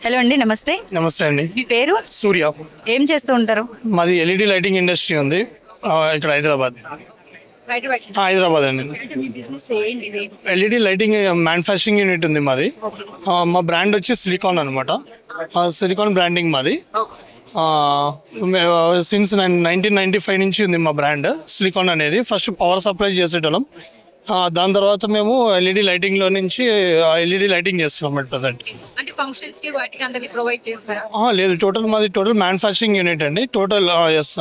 Hello అండి, నమస్తే. నమస్తే అండి. మీ పేరు? సూర్య. ఏం చేస్తూ ఉంటారు? మాది ఎల్ఈడి లైటింగ్ ఇండస్ట్రీ ఉంది ఇక్కడ హైదరాబాద్. హైదరాబాద్ అండి. ఎల్ఈడి లైటింగ్ మ్యానుఫ్యాక్చరింగ్ యూనిట్ ఉంది మాది. మా బ్రాండ్ వచ్చి సిలికాన్ అనమాట. సిలికాన్ బ్రాండింగ్ మాది. సిన్స్ 1995 నుంచి ఉంది మా బ్రాండ్ సిలికాన్ అనేది. ఫస్ట్ పవర్ సప్లై చేసేటోళ్ళం. దాని తర్వాత మేము ఎల్ఈడి లైటింగ్లో నుంచి ఎల్ఈడి లైటింగ్ చేస్తున్నాం అట్ ప్రజెంట్. లేదు, టోటల్ మ్యానుఫ్యాక్చరింగ్ యూనిట్ అండి. Total yes.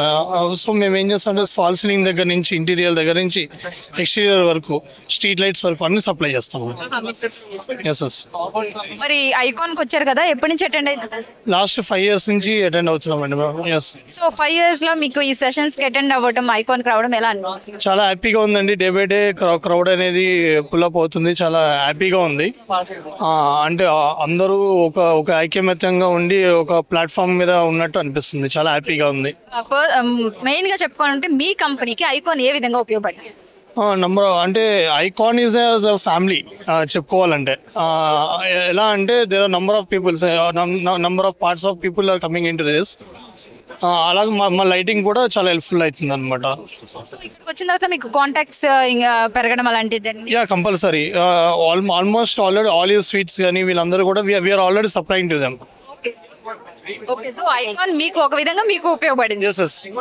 సో మేము ఏం చేస్తామంటే ఫాల్ సీలింగ్ దగ్గర నుంచి ఇంటీరియర్ దగ్గర నుంచి ఎక్స్టీరియర్ వరకు స్ట్రీట్ లైట్స్ వరకు అన్ని సప్లై చేస్తాము. Yes yes. మరి ఐకాన్కి వచ్చారు కదా, ఎప్పటి నుంచి అటెండ్ అవుతుంది? లాస్ట్ 5 years నుంచి అటెండ్ అవుతున్నాం అండి మేము. ఎస్. సో 5 years లో మీకు ఈ సెషన్స్కి అటెండ్ అవ్వడం, ఐకాన్కి రావడం ఎలా అనిపిస్తుంది? చాలా హ్యాపీగా ఉందండి. డే బై డే క్రౌడ్ అనేది పుల్అప్ అవుతుంది. చాలా హ్యాపీగా ఉంది. అంటే అందరూ ఒక ఐక్యమత్యంగా ఉండి ఒక ప్లాట్ఫామ్ మీద ఉన్నట్టు అనిపిస్తుంది. చాలా హ్యాపీగా ఉంది. మెయిన్ గా చెప్పుకోవాలంటే మీ కంపెనీకి ఐకాన్ ఏ విధంగా ఉపయోగపడింది? అంటే icon is as a family చెప్పుకోవాలంటే. ఎలా అంటే there are number of peoples, number of parts of people are coming into this. అలాగే మా లైటింగ్ కూడా చాలా హెల్ప్ఫుల్ అవుతుంది అనమాట. వచ్చిన తర్వాత మీకు కాంటాక్ట్స్ పెరగడం అలాంటిది? Yeah, compulsory. Almost already all you sweets కానీ వీళ్ళందరూ కూడా we are already supplying to them. Okay, so icon మీకు ఒక విధంగా మీకు ఉపయోగపడింది.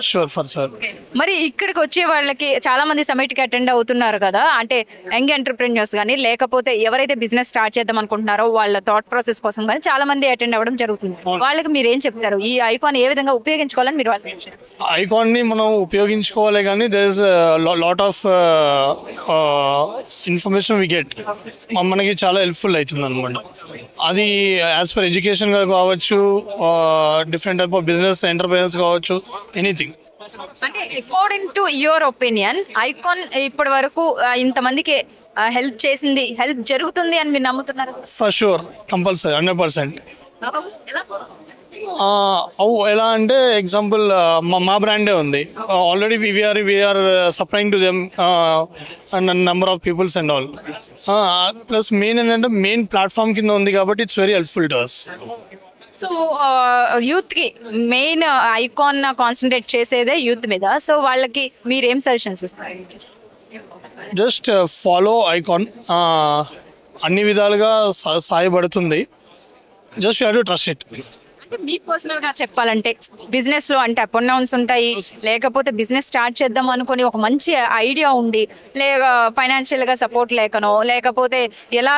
Sure for sure. మరి ఇక్కడికి వచ్చే వాళ్ళకి చాలా మంది సమిట్ కి అటెండ్ అవుతున్నారు కదా, అంటే యంగ్ ఎంటర్ప్రెన్యూర్స్ కానీ లేకపోతే ఎవరైతే బిజినెస్ స్టార్ట్ చేద్దాం అనుకుంటున్నారో వాళ్ళ థాట్ ప్రాసెస్ కోసం కానీ చాలా మంది అటెండ్ అవ్వడం జరుగుతుంది. వాళ్ళకి మీరు ఏం చెప్తారు? ఈ ఐకాన్ ఏ విధంగా ఉపయోగించుకోవాలని మీరు వాళ్ళకి? ఐకాన్ ని మనం ఉపయోగించుకోవాలి కానీ there is lot of information we get. మనకి చాలా హెల్ప్ఫుల్ అవుతుంది అనమాట. అది యాజ్ పర్ ఎడ్యుకేషన్ గా కావచ్చు, different type of business entrepreneurs కావచ్చు, ఎనీథింగ్. అంటే according to your opinion icon ఇప్పటి వరకు ఇంతమందికి హెల్ప్ చేసింది, హెల్ప్ జరుగుతుంది అని మీరు నమ్ముతున్నారు? For sure, compulsory, 100%. ఎలా అంటే ఎగ్జాంపుల్ మా బ్రాండే ఉంది. Already we are supplying to them number of peoples and all. Plus main ఏంటంటే మెయిన్ ప్లాట్ఫామ్ కింద ఉంది కాబట్టి it's very helpful to us. So యూత్కి మెయిన్ ఐకాన్ కాన్సన్ట్రేట్ చేసేదే యూత్ మీద. సో వాళ్ళకి మీరు ఏం సజెషన్స్ ఇస్తారు? Just follow icon. అన్ని విధాలుగా సహాయపడుతుంది. Just you have to trust it. అంటే మీ పర్సనల్గా చెప్పాలంటే బిజినెస్లో అంటే అప్ అండ్ డౌన్స్ ఉంటాయి, లేకపోతే బిజినెస్ స్టార్ట్ చేద్దాం అనుకుని ఒక మంచి ఐడియా ఉండి ఫైనాన్షియల్గా సపోర్ట్ లేకనో, లేకపోతే ఎలా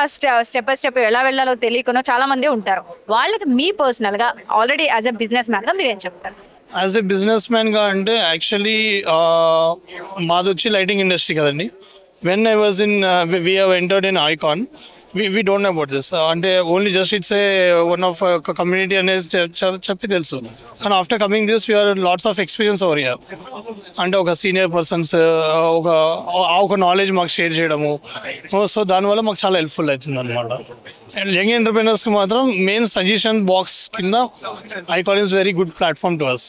స్టెప్ బై స్టెప్ ఎలా వెళ్ళాలో తెలియకనో చాలా మంది ఉంటారు. వాళ్ళకి మీ పర్సనల్గా ఆల్రెడీ యాజ్ ఎ బిజినెస్ మ్యాన్గా మీరు ఏం చెప్తారు? యాజ్ ఎ బిజినెస్ మ్యాన్గా అంటే యాక్చువల్లీ మాది వచ్చి లైటింగ్ ఇండస్ట్రీ కదండి. When I was in we have entered in icon, we don't know about this. అంటే only just it's a one of community అనేది చెప్పి తెలుసు. కానీ after coming this we are lots of experience over here. అంటే ఒక senior persons ఒక knowledge మాకు share చేయడము. సో దానివల్ల మాకు చాలా హెల్ప్ఫుల్ అవుతుంది అనమాట. అండ్ యంగ్ ఎంటర్ప్రెనర్స్కి మాత్రం మెయిన్ సజెషన్ బాక్స్ కింద icon is very good platform to us.